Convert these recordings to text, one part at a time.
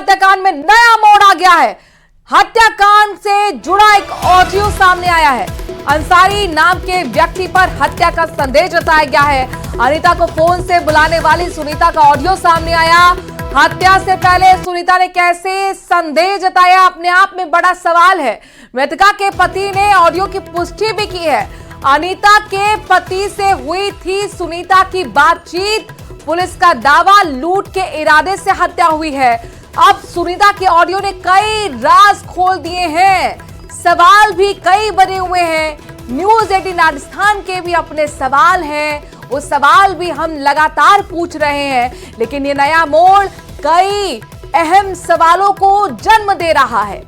हत्याकांड में नया मोड़ आ गया है। हत्याकांड से जुड़ा एक ऑडियो सामने आया है। अंसारी नाम के व्यक्ति पर हत्या का संदेह जताया गया है। अनीता को फोन से बुलाने वाली सुनीता का ऑडियो सामने आया। हत्या से पहले सुनीता ने कैसे संदेह जताया, अपने आप में बड़ा सवाल है। मृतका के पति ने ऑडियो की पुष्टि भी की है। अनीता के पति से हुई थी सुनीता की बातचीत। पुलिस का दावा लूट के इरादे से हत्या हुई है। अब सुनीता के ऑडियो ने कई राज खोल दिए हैं। सवाल भी कई बने हुए हैं। न्यूज 18 राजस्थान के भी अपने सवाल हैं, वो सवाल भी हम लगातार पूछ रहे हैं। लेकिन ये नया मोड़ कई अहम सवालों को जन्म दे रहा है।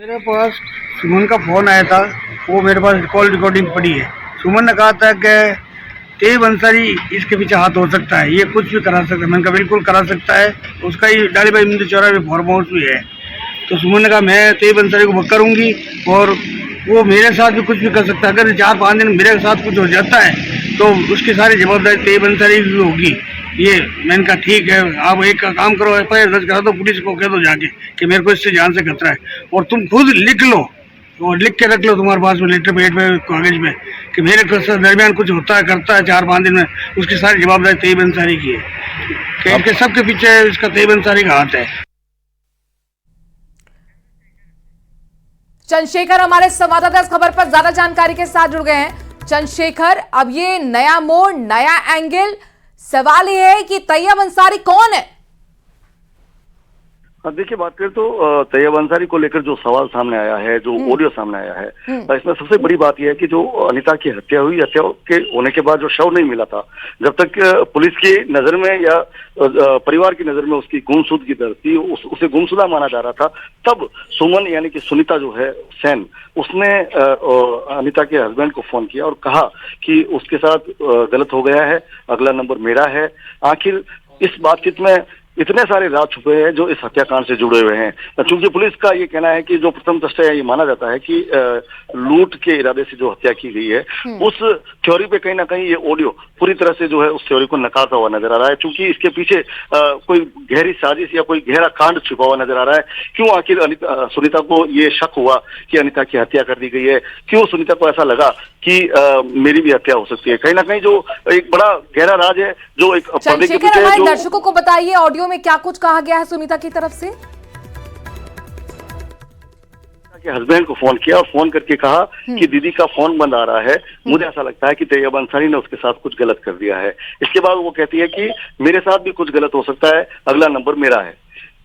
मेरे पास सुमन का फोन आया था, वो मेरे पास कॉल रिकॉर्डिंग पड़ी है। सुमन ने कहा था कि तेज अंसारी इसके पीछे हाथ हो सकता है, ये कुछ भी करा सकता है। मैंने कहा बिल्कुल करा सकता है। उसका ही डाली भाई मंदिर चौराहे में फार्म हाउस भी है। तो सुमन ने कहा मैं तेज अंसारी को करूंगी और वो मेरे साथ भी कुछ भी कर सकता है। अगर 4-5 दिन मेरे साथ कुछ हो जाता है तो उसकी सारी जवाबदारी तेज अंसारी की होगी। ये मैंने कहा ठीक है, आप एक काम करो, FIR दर्ज करा दो, पुलिस को कह दो जाके कि मेरे को इससे जान से खतरा है। और तुम खुद लिख लो और लिख के रख लो तुम्हारे पास में लेटर पेड में कागज में कि मेरे दरमियान कुछ होता है करता है 4-5 दिन में, उसकी सारी जवाबदारी तेज अंसारी की है। कि इनके सबके पीछे इसका तेज अंसारी का हाथ है। चंद्रशेखर हमारे संवाददाता इस खबर पर ज्यादा जानकारी के साथ जुड़ गए हैं। चंद्रशेखर, अब ये नया मोड़, नया एंगल, सवाल ये है कि तैयब अंसारी कौन है? देखिए, बात करें तो तैयब अंसारी को लेकर जो सवाल सामने आया है, जो ऑडियो सामने आया है, इसमें सबसे बड़ी बात यह है कि जो अनीता की हत्या हुई, हत्या के होने के बाद जो शव नहीं मिला था, जब तक पुलिस की नजर में या परिवार की नजर में उसकी गुमशुदगी दर्ज थी, उसे गुमशुदा माना जा रहा था, तब सुमन यानी कि सुनीता जो है सेन, उसने अनीता के हस्बैंड को फोन किया और कहा कि उसके साथ गलत हो गया है, अगला नंबर मेरा है। आखिर इस बातचीत में इतने सारे राज छुपे हैं जो इस हत्याकांड से जुड़े हुए हैं। चूंकि पुलिस का ये कहना है कि जो प्रथम दृष्टया ये माना जाता है कि लूट के इरादे से जो हत्या की गई है, उस थ्योरी पे कहीं ना कहीं ये ऑडियो पूरी तरह से जो है उस थ्योरी को नकारता हुआ नजर आ रहा है। चूंकि इसके पीछे कोई गहरी साजिश या कोई गहरा कांड छिपा हुआ नजर आ रहा है। क्यों आखिर सुनीता को ये शक हुआ कि अनीता की हत्या कर दी गई है? क्यों सुनीता को ऐसा लगा कि मेरी भी हत्या हो सकती है? कहीं ना कहीं जो एक बड़ा गहरा राज है, जो एक पर्दे के पीछे हमारे दर्शकों को बताइए ऑडियो में क्या कुछ कहा गया है सुनीता की तरफ से। के हस्बैंड को फोन किया और फोन करके कहा कि दीदी का फोन बंद आ रहा है, मुझे ऐसा लगता है कि तैयब अंसारी ने उसके साथ कुछ गलत कर दिया है। इसके बाद वो कहती है कि मेरे साथ भी कुछ गलत हो सकता है, अगला नंबर मेरा है।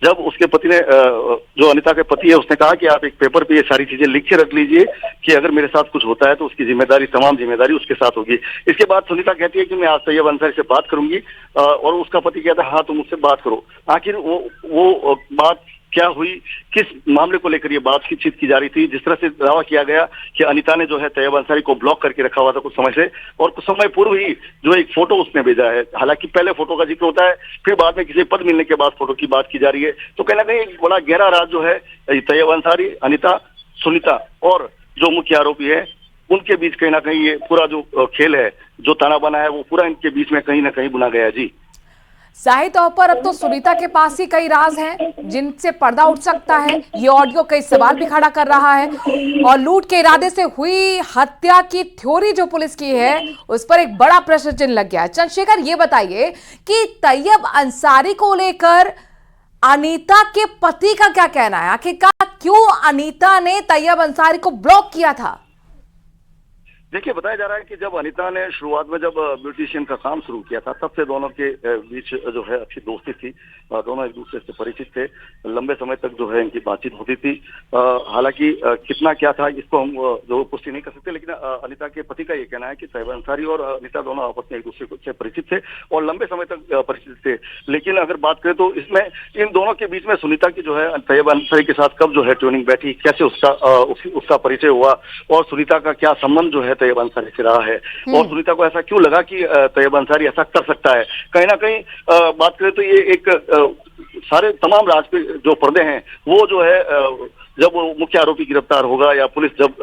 जब उसके पति ने, जो अनीता के पति है, उसने कहा कि आप एक पेपर पे ये सारी चीजें लिख के रख लीजिए कि अगर मेरे साथ कुछ होता है तो उसकी जिम्मेदारी, तमाम जिम्मेदारी उसके साथ होगी। इसके बाद सुनीता कहती है कि मैं आज तैयब अंसारी से बात करूंगी और उसका पति कहता है हाँ तुम मुझसे बात करो। आखिर वो बात क्या हुई, किस मामले को लेकर ये बातचीत की जा रही थी? जिस तरह से दावा किया गया कि अनीता ने जो है तैयब अंसारी को ब्लॉक करके रखा हुआ था कुछ समय से, और कुछ समय पूर्व ही जो एक फोटो उसने भेजा है, हालांकि पहले फोटो का जिक्र होता है, फिर बाद में किसी पद मिलने के बाद फोटो की बात की जा रही है। तो कहीं ना कहीं एक बड़ा गहरा राज जो है तैयब अंसारी, अनीता, सुनीता और जो मुख्य आरोपी है, उनके बीच कहीं ना कहीं ये पूरा जो खेल है, जो ताना बना है, वो पूरा इनके बीच में कहीं ना कहीं बुना गया है। जी, जाहिर तौर पर अब तो सुनीता के पास ही कई राज हैं जिनसे पर्दा उठ सकता है। ये ऑडियो कई सवाल भी खड़ा कर रहा है और लूट के इरादे से हुई हत्या की थ्योरी जो पुलिस की है उस पर एक बड़ा प्रश्न चिन्ह लग गया है। चंद्रशेखर, ये बताइए कि तैयब अंसारी को लेकर अनीता के पति का क्या कहना है? आखिरकार क्यों अनीता ने तैयब अंसारी को ब्लॉक किया था? देखिए, बताया जा रहा है कि जब अनीता ने शुरुआत में जब ब्यूटिशियन का काम शुरू किया था, तब से दोनों के बीच जो है अच्छी दोस्ती थी, दोनों एक दूसरे से परिचित थे, लंबे समय तक जो है इनकी बातचीत होती थी। हालांकि कितना क्या था इसको हम जो पुष्टि नहीं कर सकते, लेकिन अनीता के पति का ये कहना है कि तैयब अंसारी और अनीता दोनों आपस में एक दूसरे से परिचित थे और लंबे समय तक परिचित थे। लेकिन अगर बात करें तो इसमें इन दोनों के बीच में सुनीता की जो है तैयब अंसारी के साथ कब जो है ट्यूनिंग बैठी, कैसे उसका परिचय हुआ और सुनीता का क्या संबंध जो है तैयब अंसारी से रहा है, और सुनीता को ऐसा क्यों लगा कि तैयब अंसारी ऐसा कर सकता है? कहीं ना कहीं बात करें तो ये एक सारे तमाम राज के जो पर्दे हैं वो जो है जब वो मुख्य आरोपी गिरफ्तार होगा या पुलिस जब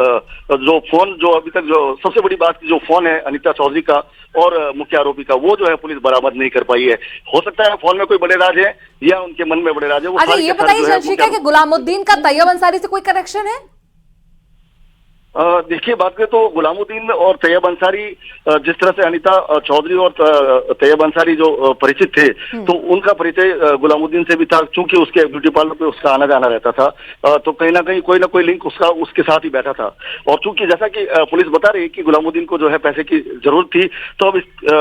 जो फोन, जो अभी तक जो सबसे बड़ी बात जो फोन है अनीता चौधरी का और मुख्य आरोपी का, वो जो है पुलिस बरामद नहीं कर पाई है। हो सकता है फोन में कोई बड़े राज है या उनके मन में बड़े राज है। अच्छा, ये बताइए चंद्रशेखर कि गुलामुद्दीन का तैयब अंसारी से कोई कनेक्शन है? देखिए, बात करें तो गुलामुद्दीन और तैयब अंसारी, जिस तरह से अनीता चौधरी और तैयब अंसारी जो परिचित थे, तो उनका परिचय गुलामुद्दीन से भी था। चूंकि उसके ब्यूटी पार्लर पे उसका आना जाना रहता था, तो कहीं ना कहीं कोई ना कोई लिंक उसके साथ ही बैठा था। और चूंकि जैसा कि पुलिस बता रही है कि गुलामुद्दीन को जो है पैसे की जरूरत थी, तो अब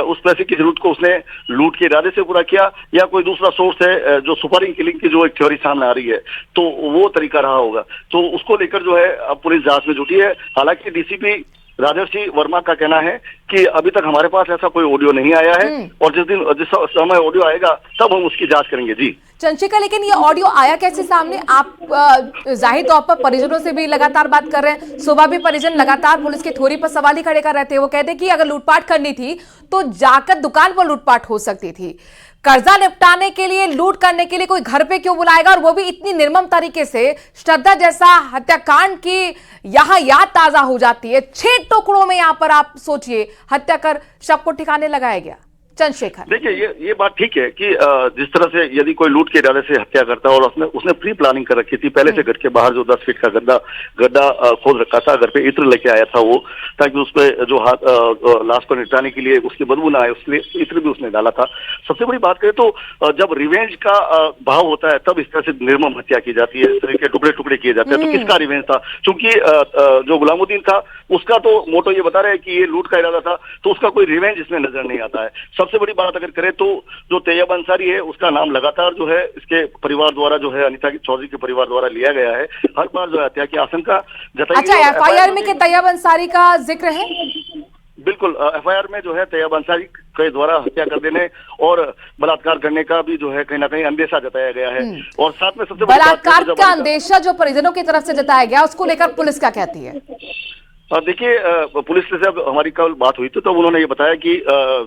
उस पैसे की जरूरत को उसने लूट के इरादे से पूरा किया या कोई दूसरा सोर्स है, जो सुपारी किलिंग की जो एक थ्योरी सामने आ रही है, तो वो तरीका रहा होगा। तो उसको लेकर जो है अब पुलिस जांच में जुटी है। हालांकि डीसीपी राजर्षि वर्मा का कहना है कि अभी तक हमारे पास ऐसा कोई ऑडियो नहीं आया है और जिस समय ऑडियो आएगा तब हम उसकी जांच करेंगे। जी चंद्रशेखर, लेकिन ये ऑडियो आया कैसे सामने? आप जाहिर तौर पर परिजनों से भी लगातार बात कर रहे हैं। सुबह भी परिजन लगातार पुलिस की थ्योरी पर सवाल ही खड़े कर रहे थे। वो कहते कि अगर लूटपाट करनी थी तो जाकर दुकान पर लूटपाट हो सकती थी। कर्जा निपटाने के लिए, लूट करने के लिए कोई घर पे क्यों बुलाएगा, और वो भी इतनी निर्मम तरीके से? श्रद्धा जैसा हत्याकांड की यहां याद ताजा हो जाती है। 6 टुकड़ों में यहां पर आप सोचिए हत्या कर शव को ठिकाने लगाया गया। चंद्रशेखर, देखिए, ये बात ठीक है कि जिस तरह से यदि कोई लूट के इरादे से हत्या करता है और उसने प्री प्लानिंग कर रखी थी, पहले से घर के बाहर जो 10 फीट का गड्ढा खोद रखा था, घर पे इत्र लेके आया था वो, ताकि उस पर जो लाश को निपटाने के लिए उसकी बदबू ना आए, उसके लिए इत्र भी उसने डाला था। सबसे बड़ी बात करें तो जब रिवेंज का भाव होता है तब इस तरह से निर्मम हत्या की जाती है, इस तरह के टुकड़े टुकड़े किए जाते हैं। तो किसका रिवेंज था? क्योंकि जो गुलामुद्दीन था उसका तो मोटो ये बता रहे हैं कि ये लूट का इरादा था, तो उसका कोई रिवेंज इसमें नजर नहीं आता है। सबसे बड़ी बात अगर करें तो जो तैयब अंसारी है उसका नाम लगातार जो है इसके परिवार द्वारा, जो है अनीता चौधरी के परिवार द्वारा लिया गया है। हर बार जो हत्या की आशंका जताई। अच्छा, एफआईआर में तैयब अंसारी का जिक्र है? बिल्कुल, एफआईआर में जो है तैयब अंसारी के द्वारा हत्या कर देने और बलात्कार करने का भी जो है कहीं ना कहीं अंदेशा जताया गया है। और साथ में सबसे बलात्कार का अंदेशा जो परिजनों की तरफ से जताया गया, उसको लेकर पुलिस क्या कहती है? देखिए, पुलिस से जब हमारी कल बात हुई तो उन्होंने ये बताया कि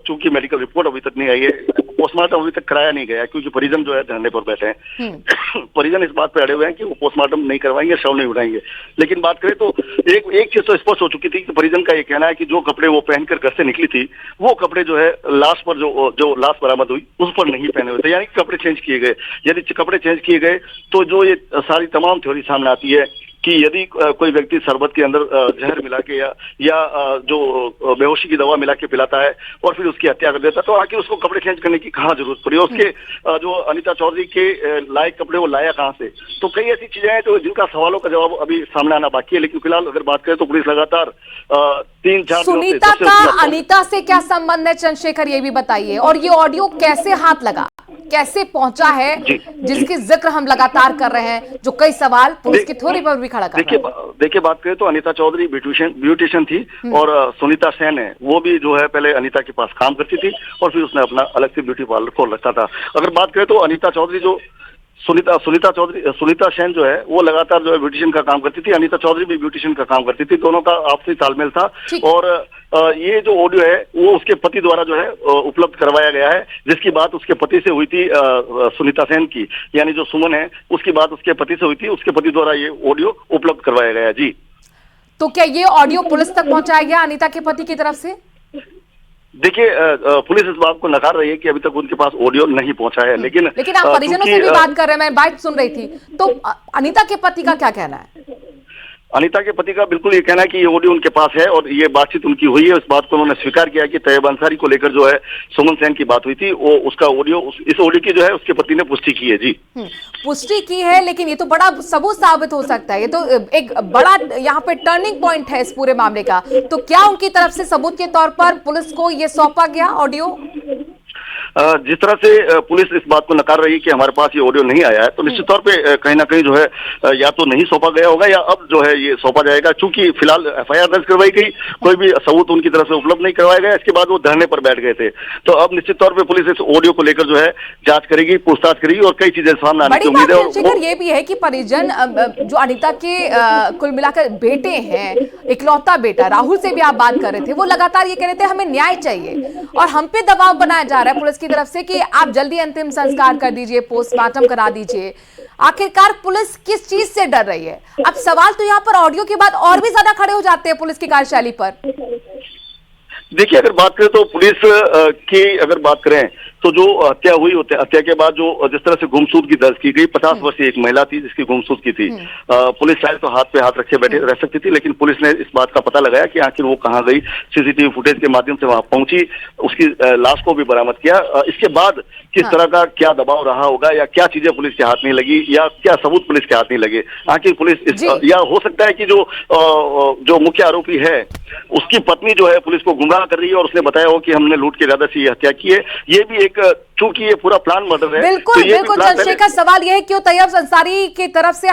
चूंकि मेडिकल रिपोर्ट अभी तक नहीं आई है, पोस्टमार्टम अभी तक कराया नहीं गया, क्योंकि परिजन जो है धरने पर बैठे हैं। परिजन इस बात पे अड़े हुए हैं कि वो पोस्टमार्टम नहीं करवाएंगे, शव नहीं उठाएंगे। लेकिन बात करें तो एक चीज तो स्पष्ट हो चुकी थी कि परिजन का ये कहना है कि जो कपड़े वो पहनकर घर से निकली थी, वो कपड़े जो है लाश पर जो लाश बरामद हुई उस पर नहीं पहने हुए थे, यानी कपड़े चेंज किए गए। यदि कपड़े चेंज किए गए तो जो ये सारी तमाम थ्योरी सामने आती है कि यदि कोई व्यक्ति शरबत के अंदर जहर मिला के या जो बेहोशी की दवा मिला के पिलाता है और फिर उसकी हत्या कर देता है, तो आखिर उसको कपड़े चेंज करने की कहाँ जरूरत पड़ी? उसके जो अनीता चौधरी के लायक कपड़े वो लाया कहाँ से? तो कई ऐसी चीजें हैं तो जिनका सवालों का जवाब अभी सामने आना बाकी है। लेकिन फिलहाल अगर बात करें तो पुलिस लगातार 3-4 सुनीता का अनीता से क्या संबंध है चंद्रशेखर, ये भी बताइए। और ये ऑडियो कैसे हाथ लगा, कैसे पहुंचा है, जिसकी जिक्र हम लगातार कर रहे हैं, जो कई सवाल पुलिस की थ्योरी पर भी खड़ा कर रहे हैं। देखिए, बात करें तो अनीता चौधरी ब्यूटिशियन थी और सुनीता सेन है, वो भी जो है पहले अनीता के पास काम करती थी और फिर उसने अपना अलग से ब्यूटी पार्लर खोल रखा था। अगर बात करें तो अनीता चौधरी जो सुनीता सेन जो है वो लगातार जो है ब्यूटिशियन का काम करती थी, अनीता चौधरी भी ब्यूटिशियन का काम करती थी, दोनों का आपसी तालमेल था। और ये जो ऑडियो है वो उसके पति द्वारा जो है उपलब्ध करवाया गया है, जिसकी बात उसके पति से हुई थी, सुनीता सेन की, यानी जो सुमन है उसकी बात उसके पति से हुई थी, उसके पति द्वारा ये ऑडियो उपलब्ध करवाया गया है। जी, तो क्या ये ऑडियो पुलिस तक पहुंचाया गया अनीता के पति की तरफ से? देखिए, पुलिस इस बात को नकार रही है कि अभी तक उनके पास ऑडियो नहीं पहुंचा है। लेकिन आप परिजनों से भी बात कर रहे हैं, मैं बात सुन रही थी, तो अनीता के पति का क्या कहना है? अनीता के पति का बिल्कुल ये कहना है कि ये ऑडियो उनके पास है और ये बातचीत उनकी हुई है। इस बात को उन्होंने स्वीकार किया कि तैयब अंसारी को लेकर जो है सुमन सेन की बात हुई थी, वो उसका ऑडियो, इस ऑडियो की जो है उसके पति ने पुष्टि की है। जी, पुष्टि की है, लेकिन ये तो बड़ा सबूत साबित हो सकता है, ये तो एक बड़ा यहाँ पे टर्निंग पॉइंट है इस पूरे मामले का। तो क्या उनकी तरफ से सबूत के तौर पर पुलिस को ये सौंपा गया ऑडियो? जिस तरह से पुलिस इस बात को नकार रही है कि हमारे पास ये ऑडियो नहीं आया है, तो निश्चित तौर पे कहीं ना कहीं जो है या तो नहीं सौंपा गया होगा या अब जो है ये सौंपा जाएगा। चूंकि फिलहाल एफआईआर दर्ज करवाई गई, कोई भी सबूत उनकी तरफ से उपलब्ध नहीं करवाया गया। इसके बाद वो धरने पर बैठ गए थे, तो अब निश्चित तौर पर पुलिस इस ऑडियो को लेकर जो है जांच करेगी, पूछताछ करेगी और कई चीजें सामने आने की उम्मीद है। ये भी है कि परिजन जो अनीता के कुल मिलाकर बेटे हैं, इकलौता बेटा राहुल से भी आप बात कर रहे थे, वो लगातार ये कह रहे थे हमें न्याय चाहिए और हम पे दबाव बनाया जा रहा है पुलिस की तरफ से कि आप जल्दी अंतिम संस्कार कर दीजिए, पोस्टमार्टम करा दीजिए। आखिरकार पुलिस किस चीज से डर रही है? अब सवाल तो यहाँ पर ऑडियो के बाद और भी ज्यादा खड़े हो जाते हैं पुलिस की कार्यशैली पर। देखिए, अगर बात करें तो पुलिस की अगर बात करें तो जो हत्या हुई, हत्या के बाद जो जिस तरह से गुमशुदगी दर्ज की गई, 50 वर्षीय एक महिला थी जिसकी गुमशुदगी थी। पुलिस शायद तो हाथ पे हाथ रखे बैठे रह सकती थी, लेकिन पुलिस ने इस बात का पता लगाया कि आखिर वो कहाँ गई। सीसीटीवी फुटेज के माध्यम से वहां पहुंची, उसकी लाश को भी बरामद किया। इसके बाद किस तरह का क्या दबाव रहा होगा, या क्या चीजें पुलिस के हाथ नहीं लगी, या क्या सबूत पुलिस के हाथ नहीं लगे, आखिर पुलिस या हो सकता है कि जो मुख्य आरोपी है उसकी पत्नी जो है पुलिस को गुमराह कर रही है और उसने बताया हो कि हमने लूट के इरादे से ये हत्या की है। ये भी एक, चूंकि ये पूरा प्लान मर्डर है, बिल्कुल तो बिल्कुल चंद्रशेखर, सवाल यह है कि तैयब अंसारी की तरफ से